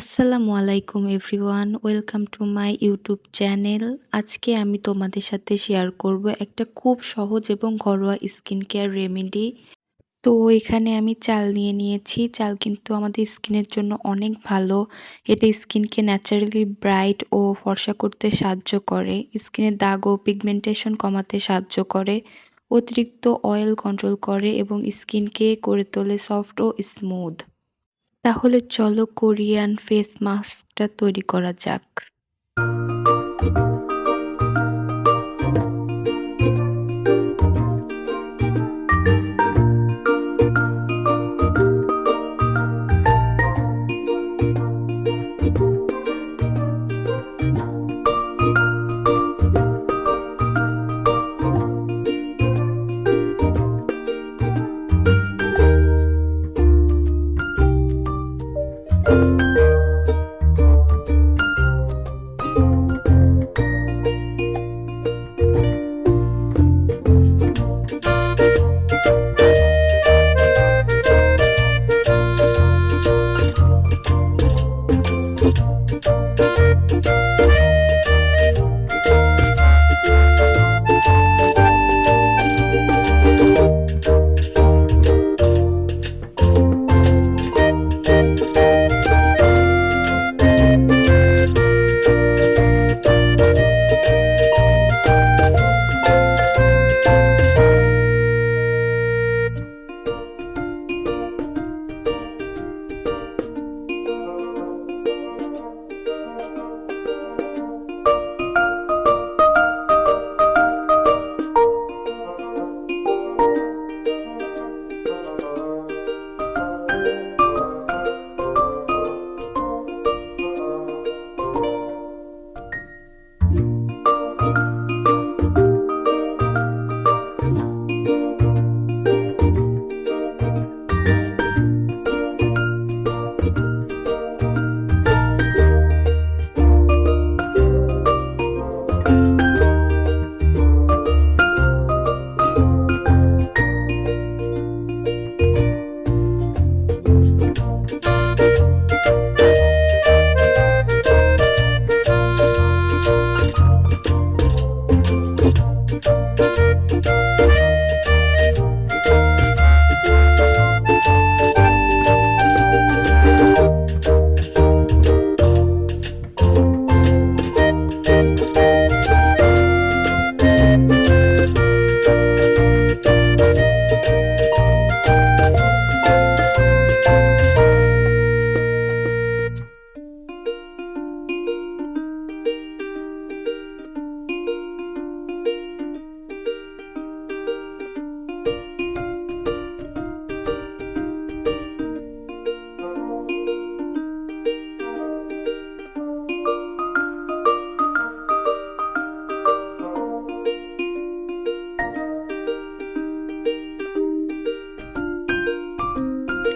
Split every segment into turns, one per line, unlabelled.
আসসালামু আলাইকুম everyone, welcome to my YouTube channel. আজকে আমি তোমাদের সাথে শেয়ার করব একটা খুব সহজ এবং ঘরোয়া স্কিন কেয়ার রেমেডি। তো এখানে আমি চাল নিয়ে নিয়েছি। চাল কিন্তু আমাদের স্কিনের জন্য অনেক ভালো। এটা স্কিনকে ন্যাচারালি ব্রাইট ও ফর্সা করতে সাহায্য করে, স্কিনের দাগ ও পিগমেন্টেশন কমাতে সাহায্য করে, অতিরিক্ত অয়েল কন্ট্রোল করে এবং স্কিনকে করে তোলে সফট ও স্মুথ। তাহলে চলো কোরিয়ান ফেস মাস্কটা তৈরি করা যাক।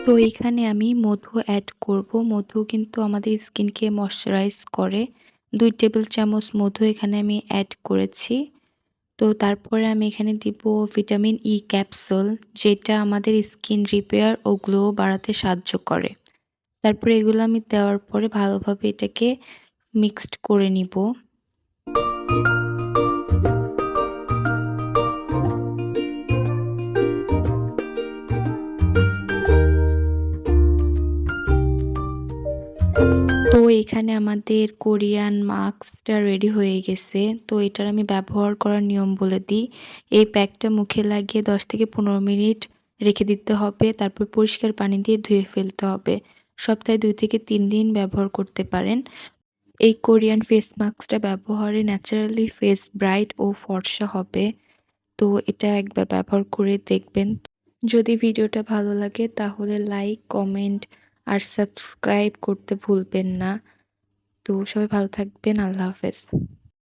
তো এখানে আমি মধু অ্যাড করব। মধু কিন্তু আমাদের স্কিনকে ময়শ্চারাইজ করে। ২ টেবিল চামচ মধু এখানে আমি অ্যাড করেছি। তো তারপরে আমি এখানে দিব ভিটামিন ই ক্যাপসুল, যেটা আমাদের স্কিন রিপেয়ার ও গ্লো বাড়াতে সাহায্য করে। তারপরে এগুলো আমি দেওয়ার পরে ভালোভাবে এটাকে মিক্সড করে নিব। তো এখানে আমাদের কোরিয়ান মাস্কটা রেডি হয়ে গেছে। তো এটার আমি ব্যবহার করার নিয়ম বলে দিই। এই প্যাকটা মুখে লাগিয়ে ১০ থেকে ১৫ মিনিট রেখে দিতে হবে। তারপর পরিষ্কার পানি দিয়ে ধুয়ে ফেলতে হবে। সপ্তাহে ২ থেকে ৩ দিন ব্যবহার করতে পারেন। এই কোরিয়ান ফেস মাস্কটা ব্যবহারে ন্যাচারালি ফেস ব্রাইট ও ফর্সা হবে। তো এটা একবার ব্যবহার করে দেখবেন। যদি ভিডিওটা ভালো লাগে তাহলে লাইক, কমেন্ট আর সাবস্ক্রাইব করতে ভুলবেন না। তো সবাই ভালো থাকবেন। আল্লাহ হাফেজ।